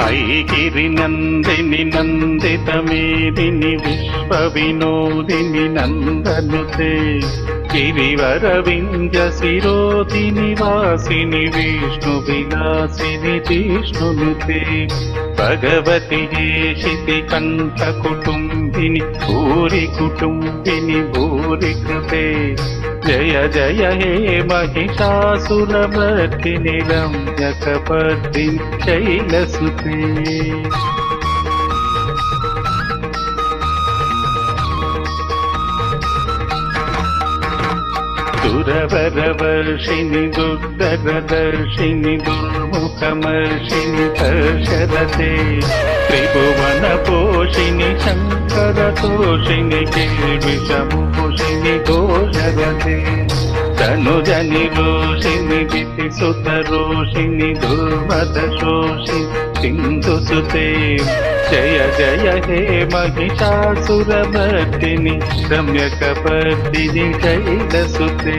ऐगिरिनन्दिनि नन्दितमेदिनि विश्वविनोदिनि नन्दनुते गिरिवरविन्द्यशिरोदिनि वासिनि विष्णुविलासिनि जिष्णुनुते भगवति हेशिति कण्ठकुटुम्बिनि भूरि कुटुम्बिनि भूरि कृते जय जय हे महिषासुरमर्दिनि रम्यकपर्दिनि शैलसुते। दुरवरवर्षिणि दुर्धरदर्शिनि दुर्मुखमर्षिणि हर्षरते त्रिभुवनपोषिणि शङ्करतोषिणि किल्बिषमुषिणि घोषरते तनुजनिरोषिणि दितिसुतरोषिणि दुर्मदशोषिणि सिन्धुसुते जय जय हे महिषासुरमर्दिनि रम्यकपर्दिनि शैलसुते।